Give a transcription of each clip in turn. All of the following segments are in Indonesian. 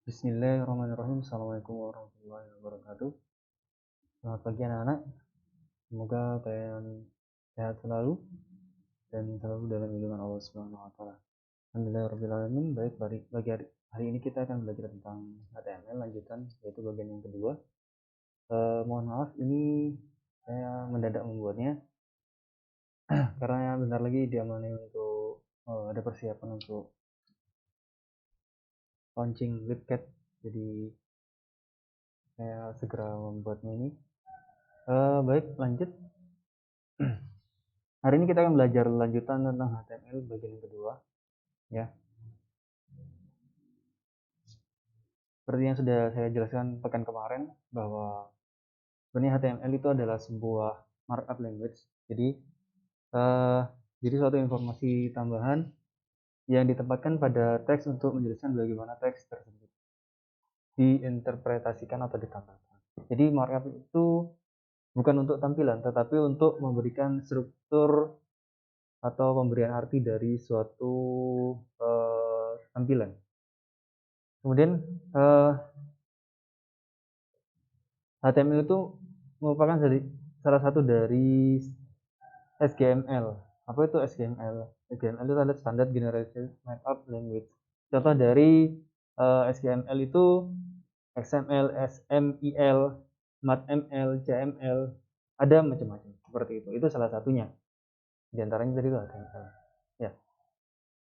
Bismillahirrahmanirrahim. Assalamualaikum warahmatullahi wabarakatuh. Selamat pagi anak-anak. Semoga kalian sehat selalu dan selalu dalam lindungan Allah Subhanahu wa taala. Alhamdulillahirabbil alamin. Baik, bagi hari ini kita akan belajar tentang HTML lanjutan, yaitu bagian yang kedua. Mohon maaf ini saya mendadak membuatnya karena bentar lagi diamani untuk ada persiapan untuk launching LibCat. Jadi saya segera membuatnya ini. Baik, lanjut. Hari ini kita akan belajar lanjutan tentang HTML bagian yang kedua, ya. Seperti yang sudah saya jelaskan pekan kemarin bahwa sebenarnya HTML itu adalah sebuah markup language. Eh, jadi suatu informasi tambahan yang ditempatkan pada teks untuk menjelaskan bagaimana teks tersebut diinterpretasikan atau ditampilkan. Jadi markup itu bukan untuk tampilan, tetapi untuk memberikan struktur atau pemberian arti dari suatu tampilan. Kemudian HTML itu merupakan salah satu dari SGML. Apa itu SGML? SGML itu adalah Standard Generation Markup Language. Contoh dari SGML itu XML, SMIL, MATML, CML, ada macam-macam seperti itu. Itu salah satunya. Di antaranya tadi itu HTML. Ya.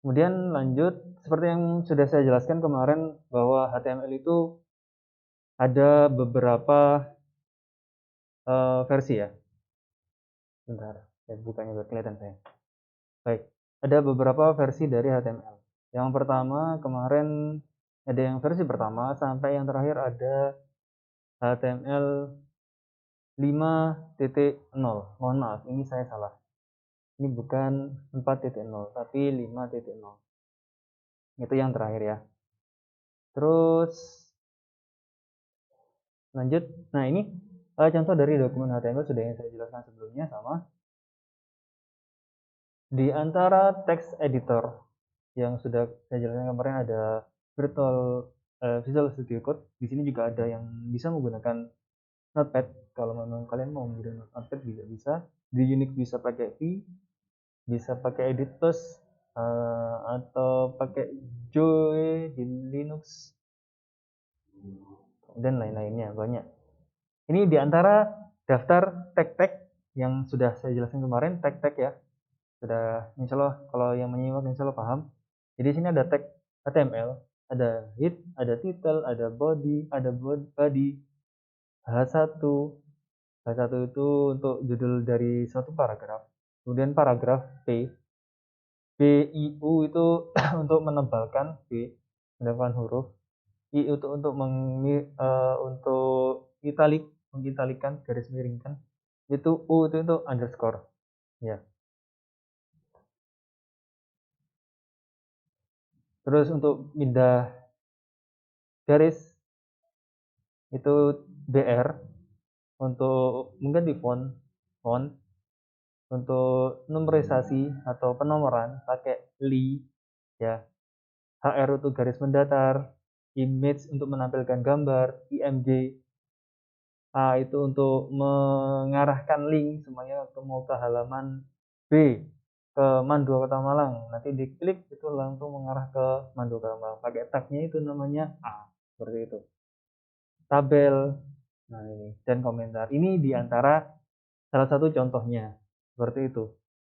Kemudian lanjut, seperti yang sudah saya jelaskan kemarin bahwa HTML itu ada beberapa versi ya. Bentar, saya bukanya biar kelihatan saya. Baik, ada beberapa versi dari HTML. Yang pertama kemarin ada yang versi pertama sampai yang terakhir ada HTML 5.0. Mohon maaf, ini saya salah. Ini bukan 4.0, tapi 5.0. Itu yang terakhir ya. Terus lanjut. Nah, ini contoh dari dokumen HTML sudah yang saya jelaskan sebelumnya sama. Di antara text editor yang sudah saya jelaskan kemarin ada virtual Visual Studio Code. Di sini juga ada yang bisa menggunakan Notepad. Kalau memang kalian mau menggunakan Notepad juga bisa. Di Unix bisa pakai V, bisa pakai Edit Plus, atau pakai Joe di Linux dan lain-lainnya banyak. Ini di antara daftar tag-tag yang sudah saya jelaskan kemarin, tag-tag ya. Sudah insya Allah kalau yang menyimak insya Allah paham. Jadi di sini ada tag HTML, ada head, ada title, ada body, H1. H1 itu untuk judul dari suatu paragraf. Kemudian paragraf P, BIU itu untuk menebalkan B, menebalkan huruf. I itu untuk untuk mengitalikan, garis miringkan. Itu U itu untuk underscore. Ya. Terus untuk pindah garis itu BR untuk mengganti font untuk numerisasi atau penomoran pakai li ya. HR untuk garis mendatar, image untuk menampilkan gambar, IMG itu untuk mengarahkan link semuanya mau ke halaman B ke Mandua Kota Malang. Nanti diklik itu langsung mengarah ke Mandua Kota Malang. Pakai tagnya itu namanya A, seperti itu. Tabel, nah ini dan komentar. Ini diantara salah satu contohnya, seperti itu.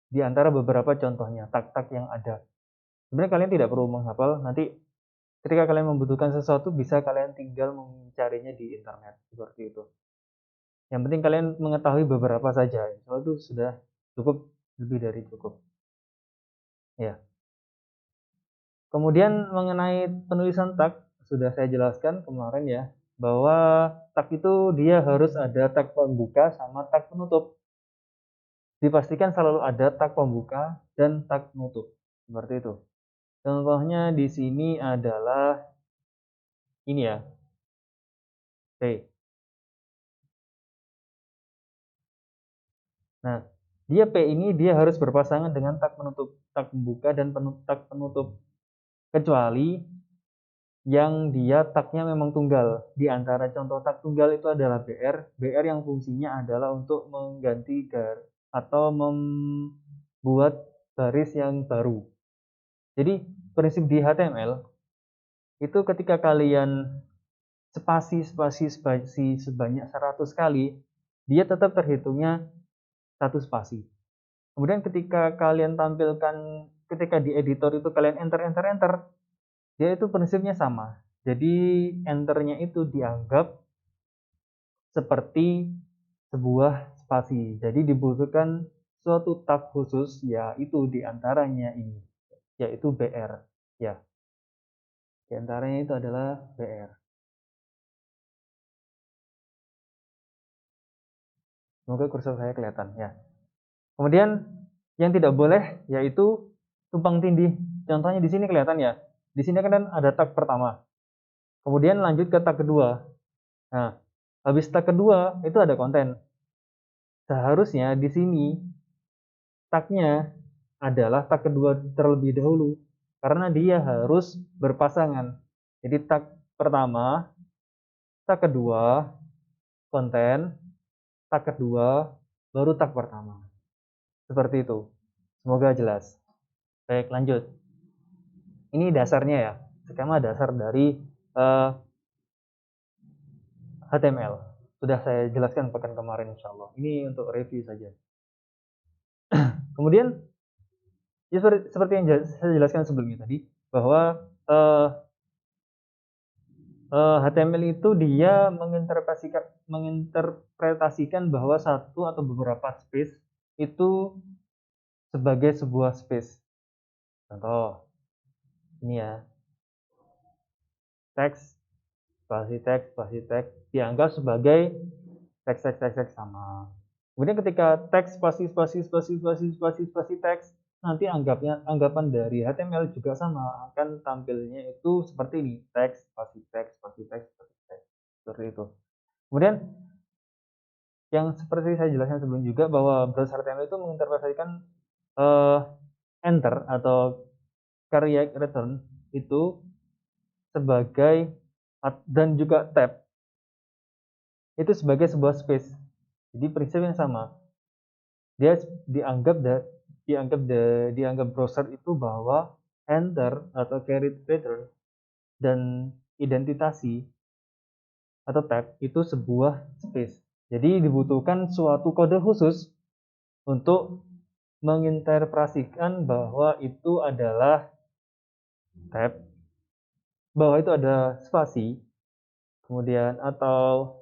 Di antara beberapa contohnya tag-tag yang ada. Sebenarnya kalian tidak perlu menghafal. Nanti ketika kalian membutuhkan sesuatu bisa kalian tinggal mencarinya di internet, seperti itu. Yang penting kalian mengetahui beberapa saja. Soal itu sudah cukup, lebih dari cukup. Ya. Kemudian mengenai penulisan tag sudah saya jelaskan kemarin ya, bahwa tag itu dia harus ada tag pembuka sama tag penutup. Dipastikan selalu ada tag pembuka dan tag penutup. Seperti itu. Contohnya di sini adalah ini ya. P. Nah, dia P ini dia harus berpasangan dengan tag penutup, tag pembuka dan tag penutup. Kecuali yang dia tagnya memang tunggal. Di antara contoh tag tunggal itu adalah BR yang fungsinya adalah untuk mengganti atau membuat baris yang baru. Jadi prinsip di HTML itu ketika kalian spasi sebanyak 100 kali, dia tetap terhitungnya satu spasi. Kemudian ketika kalian tampilkan, ketika di editor itu kalian enter, dia itu prinsipnya sama. Jadi enternya itu dianggap seperti sebuah spasi. Jadi dibutuhkan suatu tag khusus, yaitu diantaranya ini, yaitu BR. Ya, diantaranya itu adalah BR. Semoga kursor saya kelihatan ya. Kemudian yang tidak boleh yaitu tumpang tindih. Contohnya di sini kelihatan ya. Di sini kan ada tag pertama. Kemudian lanjut ke tag kedua. Nah, habis tag kedua itu ada konten. Seharusnya di sini tagnya adalah tag kedua terlebih dahulu karena dia harus berpasangan. Jadi tag pertama, tag kedua, konten, tag kedua, baru tag pertama. Seperti itu. Semoga jelas. Baik, lanjut. Ini dasarnya ya, skema dasar dari HTML. Sudah saya jelaskan pekan kemarin insya Allah. Ini untuk review saja. Kemudian, ya seperti yang saya jelaskan sebelumnya tadi, bahwa HTML itu dia menginterpretasikan bahwa satu atau beberapa space itu sebagai sebuah space. Contoh, ini ya, teks, spasi teks dianggap sebagai teks sama. Kemudian ketika teks spasi teks, nanti anggapan dari HTML juga sama, akan tampilnya itu seperti ini, teks spasi teks seperti itu. Kemudian yang seperti saya jelaskan sebelum juga bahwa browser HTML itu menginterpretasikan enter atau carry return itu sebagai, dan juga tab itu sebagai sebuah space. Jadi prinsip yang sama. Dia dianggap browser itu bahwa enter atau carry return dan identitasi atau tab itu sebuah space. Jadi dibutuhkan suatu kode khusus untuk menginterpretasikan bahwa itu adalah tab, bahwa itu ada spasi, kemudian atau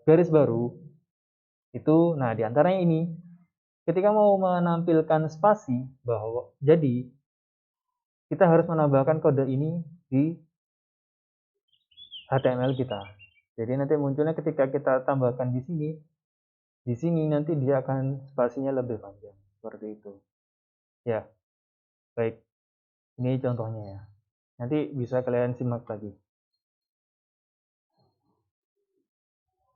garis baru itu. Nah, diantaranya ini, ketika mau menampilkan spasi, bahwa jadi kita harus menambahkan kode ini di HTML kita. Jadi nanti munculnya ketika kita tambahkan di sini nanti dia akan spasinya lebih panjang seperti itu. Ya, baik. Ini contohnya ya. Nanti bisa kalian simak lagi.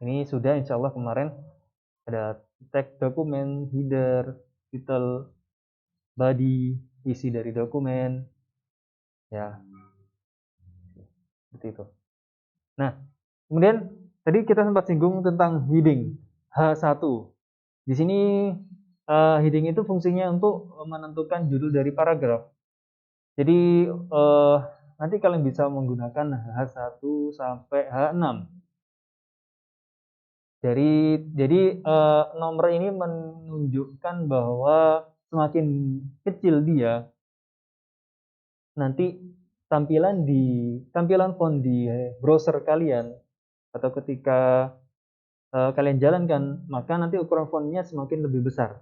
Ini sudah insya Allah kemarin ada tag dokumen, header, title, body, isi dari dokumen, ya seperti itu. Nah, kemudian tadi kita sempat singgung tentang heading H1. Di sini heading itu fungsinya untuk menentukan judul dari paragraf. Jadi nanti kalian bisa menggunakan H1 sampai H6. Jadi nomor ini menunjukkan bahwa semakin kecil dia, nanti tampilan font di browser kalian atau ketika kalian jalankan, maka nanti ukuran fontnya semakin lebih besar.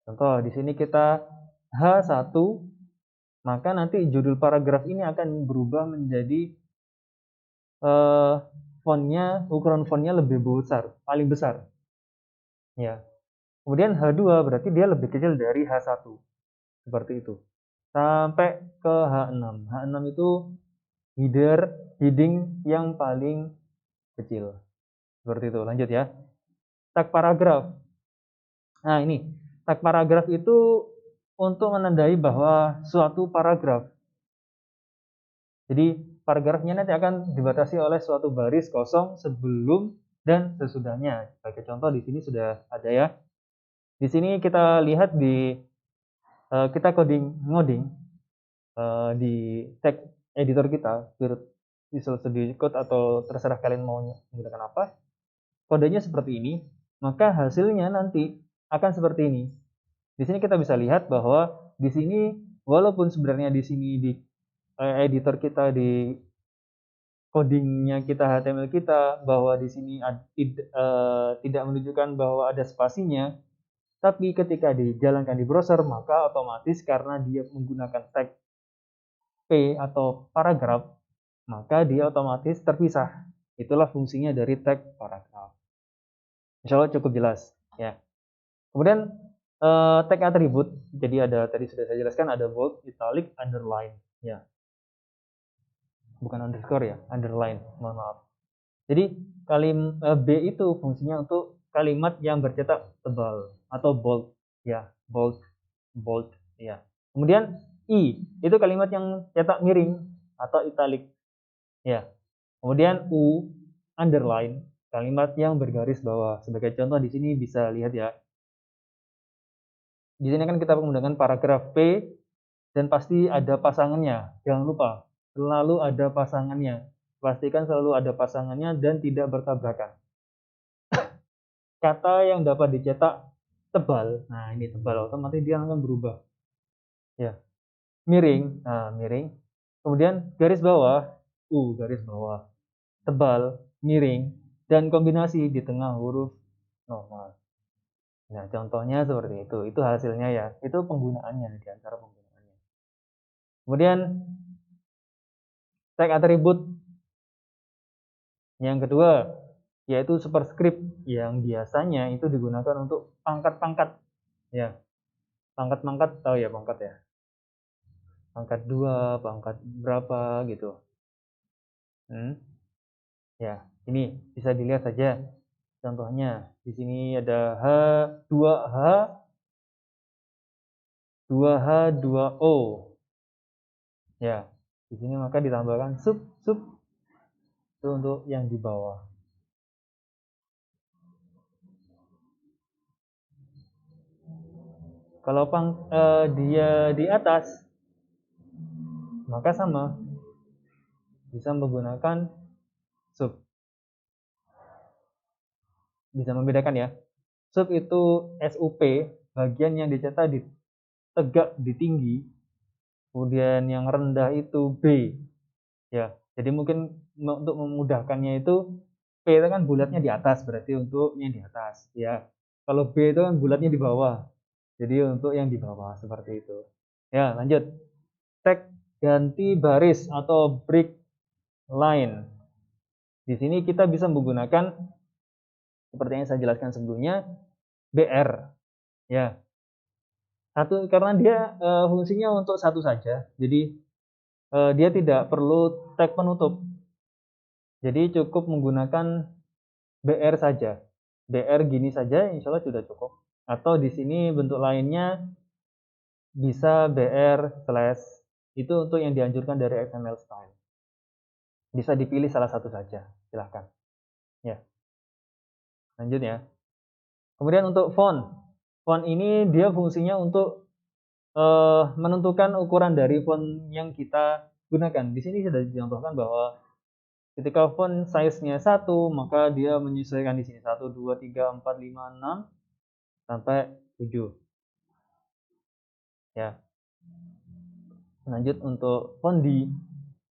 Contoh di sini kita H1, maka nanti judul paragraf ini akan berubah menjadi ukuran fontnya lebih besar, paling besar. Ya. Kemudian H2 berarti dia lebih kecil dari H1. Seperti itu. Sampai ke H6. H6 itu heading yang paling kecil. Seperti itu. Lanjut ya. Tag paragraf. Nah, ini. Tag paragraf itu untuk menandai bahwa suatu paragraf Jadi paragrafnya nanti akan dibatasi oleh suatu baris kosong sebelum dan sesudahnya. Sebagai contoh di sini sudah ada ya. Di sini kita lihat di kita ngoding di tag editor kita, Visual Studio Code atau terserah kalian mau menggunakan apa. Kodenya seperti ini, maka hasilnya nanti akan seperti ini. Di sini kita bisa lihat bahwa di sini walaupun sebenarnya di sini di editor kita di codingnya kita HTML kita bahwa di sini tidak menunjukkan bahwa ada spasinya, tapi ketika dijalankan di browser maka otomatis karena dia menggunakan tag P atau paragraf maka dia otomatis terpisah. Itulah fungsinya dari tag paragraf. Insya Allah cukup jelas ya. Kemudian tag atribut, jadi ada tadi sudah saya jelaskan ada bold, italic, underline ya. Bukan underscore ya, underline, mohon maaf. Jadi B itu fungsinya untuk kalimat yang bercetak tebal atau bold ya, bold ya. Kemudian I itu kalimat yang cetak miring atau italic ya. Kemudian U underline kalimat yang bergaris bawah. Sebagai contoh di sini bisa lihat ya. Di sini kan kita menggunakan paragraf P dan pasti ada pasangannya. Jangan lupa, selalu ada pasangannya. Pastikan selalu ada pasangannya dan tidak bertabrakan. Kata yang dapat dicetak tebal, nah ini tebal, otomatis dia akan berubah. Ya, miring, nah miring. Kemudian garis bawah, garis bawah. Tebal, miring, dan kombinasi di tengah huruf normal. Nah, contohnya seperti itu. Itu hasilnya ya. Itu penggunaannya di antara penggunaannya. Kemudian tag atribut yang kedua yaitu superscript yang biasanya itu digunakan untuk pangkat-pangkat ya. Pangkat-pangkat tahu ya pangkat ya. Pangkat 2, pangkat berapa gitu. Ya, ini bisa dilihat saja contohnya. Di sini ada H, 2H, 2H, 2O. Ya, di sini maka ditambahkan sub itu untuk yang di bawah. Kalau dia di atas, maka sama bisa menggunakan sub. Bisa membedakan ya. Sub itu SUP, bagian yang dicetak di tegak di tinggi, kemudian yang rendah itu B. Ya, jadi mungkin untuk memudahkannya itu P itu kan bulatnya di atas, berarti untuk yang di atas. Ya, kalau B itu kan bulatnya di bawah, jadi untuk yang di bawah seperti itu. Ya, lanjut. Tag ganti baris atau break line. Di sini kita bisa menggunakan seperti yang saya jelaskan sebelumnya, BR. Ya, satu karena dia fungsinya untuk satu saja, jadi dia tidak perlu tag penutup. Jadi cukup menggunakan BR saja. BR gini saja insya Allah sudah cukup. Atau di sini bentuk lainnya bisa BR slash, itu untuk yang dianjurkan dari XML style. Bisa dipilih salah satu saja, silahkan. Ya, lanjut ya. Kemudian untuk font. Font ini dia fungsinya untuk menentukan ukuran dari font yang kita gunakan. Di sini sudah dicontohkan bahwa ketika font size-nya 1, maka dia menyesuaikan di sini 1, 2, 3, 4, 5, 6 sampai 7. Ya. Lanjut untuk fondi.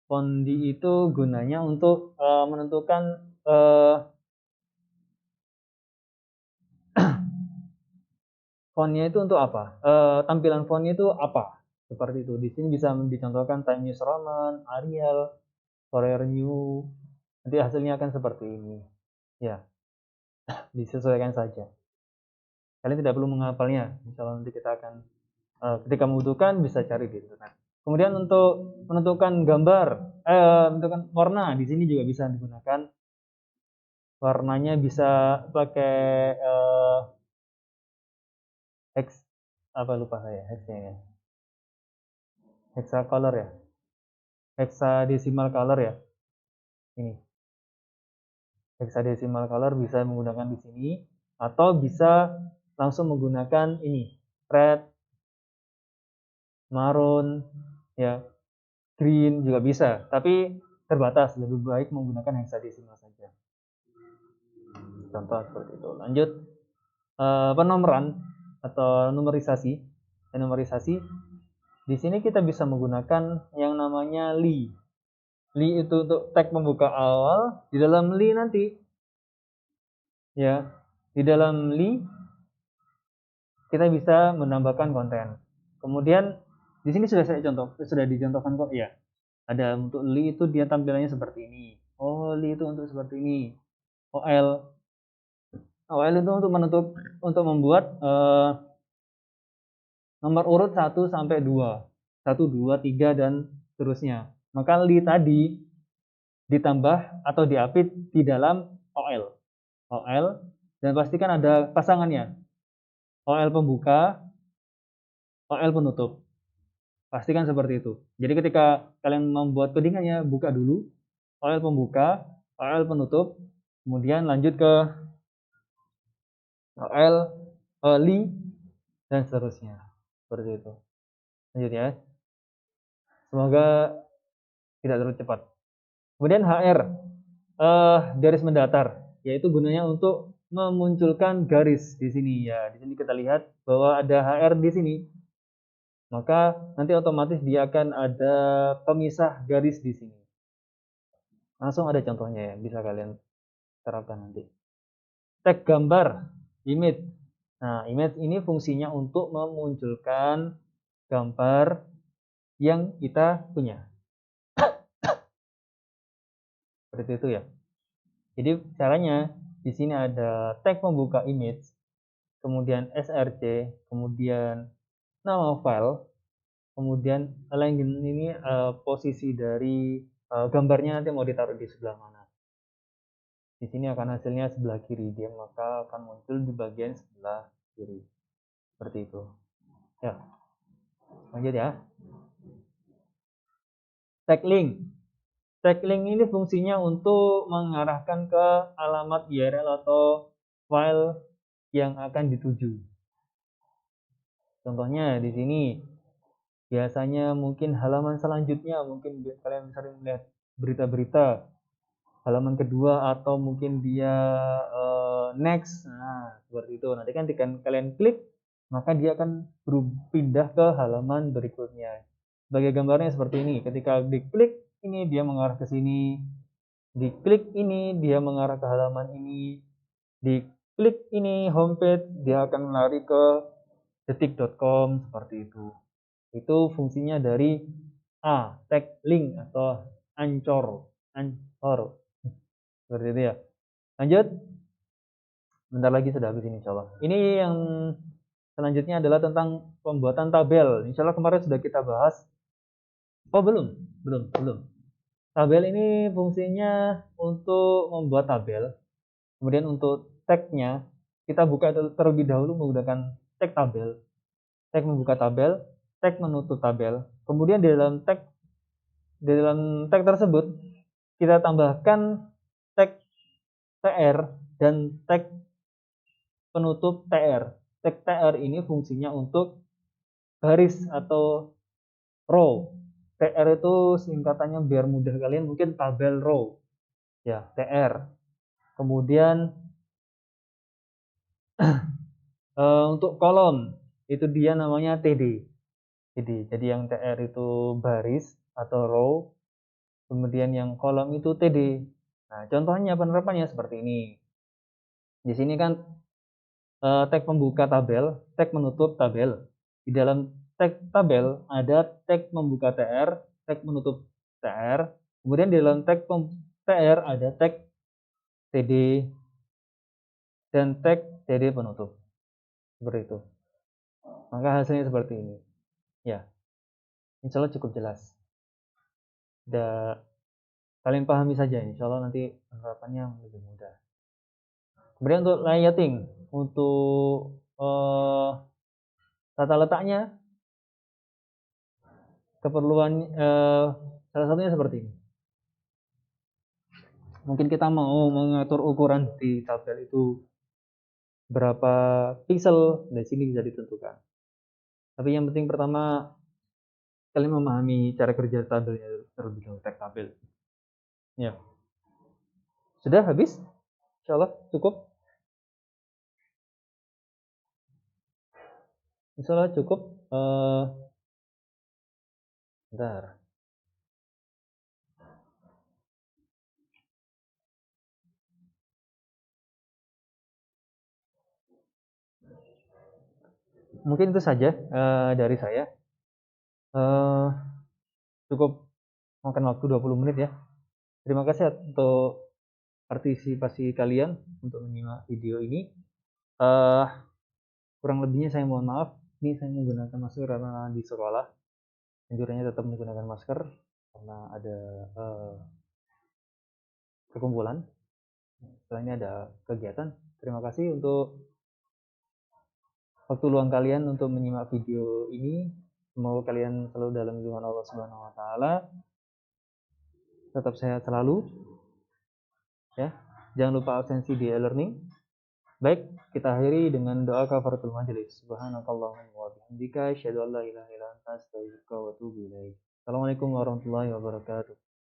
Fondi itu gunanya untuk menentukan fontnya itu untuk apa? Tampilan fontnya itu apa? Seperti itu. Di sini bisa dicontohkan Times New Roman, Arial, Fourier New. Nanti hasilnya akan seperti ini. Ya, disesuaikan saja. Kalian tidak perlu menghafalnya. Misalnya nanti kita akan ketika membutuhkan bisa cari di internet. Kemudian untuk menentukan gambar, menentukan warna, di sini juga bisa digunakan. Warnanya bisa pakai hex, apa lupa saya hexnya ya. Hexacolor ya. hexadecimal color ya. Ini hexadecimal color bisa menggunakan di sini atau bisa langsung menggunakan ini red, maroon, ya, green juga bisa, tapi terbatas, lebih baik menggunakan hexadecimal saja. Contoh seperti itu. Lanjut, penomoran atau numerisasi. Numerisasi di sini kita bisa menggunakan yang namanya li. Li itu untuk tag pembuka awal. Di dalam li nanti, ya, di dalam li kita bisa menambahkan konten. Kemudian di sini sudah dicontohkan kok ya. Ada untuk li itu dia tampilannya seperti ini. Oh, li itu untuk seperti ini. OL itu untuk membuat nomor urut 1 sampai 2. 1, 2, 3 dan seterusnya. Maka li tadi ditambah atau diapit di dalam OL. OL dan pastikan ada pasangannya. OL pembuka, OL penutup. Pastikan seperti itu. Jadi ketika kalian membuat codingannya, buka dulu OL pembuka, OL penutup, kemudian lanjut ke OL li dan seterusnya. Seperti itu. Lanjut ya. Semoga tidak terlalu cepat. Kemudian HR, garis mendatar, yaitu gunanya untuk memunculkan garis di sini ya. Di sini kita lihat bahwa ada HR di sini. Maka nanti otomatis dia akan ada pemisah garis di sini. Langsung ada contohnya ya, bisa kalian terapkan nanti. Tag gambar, image. Nah, image ini fungsinya untuk memunculkan gambar yang kita punya. Seperti itu ya. Jadi caranya di sini ada tag pembuka image, kemudian src, kemudian nama file, kemudian align ini posisi dari gambarnya nanti mau ditaruh di sebelah mana. Di sini akan hasilnya sebelah kiri, dia maka akan muncul di bagian sebelah kiri. Seperti itu. Ya. Lanjut ya. Tag link. Tag link ini fungsinya untuk mengarahkan ke alamat URL atau file yang akan dituju. Contohnya di sini biasanya mungkin halaman selanjutnya, mungkin kalian sering melihat berita-berita halaman kedua atau mungkin dia next. Nah, seperti itu. Nanti kan kalian klik, maka dia akan berpindah ke halaman berikutnya. Sebagai gambarnya seperti ini. Ketika diklik ini dia mengarah ke sini. Diklik ini dia mengarah ke halaman ini. Diklik ini homepage dia akan lari ke detik.com seperti itu. Itu fungsinya dari tag link atau ancor. Seperti itu ya. Lanjut. Bentar lagi sudah habis ini insyaallah. Ini yang selanjutnya adalah tentang pembuatan tabel. Insyaallah kemarin sudah kita bahas. Oh, belum. Tabel ini fungsinya untuk membuat tabel. Kemudian untuk tag-nya kita buka terlebih dahulu menggunakan tag tabel. Tag membuka tabel, tag menutup tabel. Kemudian di dalam tag tersebut kita tambahkan tag tr dan tag penutup tr. Tag tr ini fungsinya untuk baris atau row. tr itu singkatannya biar mudah kalian mungkin tabel row. Ya, tr. Kemudian untuk kolom itu dia namanya td. Jadi yang tr itu baris atau row, kemudian yang kolom itu td. Nah, contohnya penerapannya seperti ini. Di sini kan tag pembuka tabel, tag menutup tabel. Di dalam tag tabel ada tag membuka tr, tag menutup tr. Kemudian di dalam tag tr ada tag td dan tag td penutup. Seperti itu. Maka hasilnya seperti ini. Ya. Insya Allah cukup jelas. Kalian pahami saja, insya Allah nanti penerapannya lebih mudah. Kemudian untuk layout, untuk tata letaknya, keperluan Salah satunya seperti ini. Mungkin kita mau mengatur ukuran di tabel itu berapa pixel, dari sini bisa ditentukan. Tapi yang penting pertama kalian memahami cara kerja tabelnya terlebih dahulu, tag tabel. Ya, sudah habis? Insyaallah cukup. Insyaallah cukup. Bentar. Mungkin itu saja dari saya. Eh, Cukup makan waktu 20 menit ya. Terima kasih untuk partisipasi kalian untuk menyimak video ini. Eh, Kurang lebihnya saya mohon maaf. Ini saya menggunakan masker karena di sekolah anjurannya tetap menggunakan masker karena ada perkumpulan. Setelah ini ada kegiatan. Terima kasih untuk waktu luang kalian untuk menyimak video ini. Semoga kalian selalu dalam lindungan Allah Subhanahu wa taala. Tetap sehat selalu ya. Jangan lupa absensi di e-learning. Baik, kita akhiri dengan doa kafaratul majelis. Subhanakallahumma wa bihamdika asyhadu an la ilaha illa anta astaghfiruka wa atubu ilaik. Assalamualaikum warahmatullahi wabarakatuh.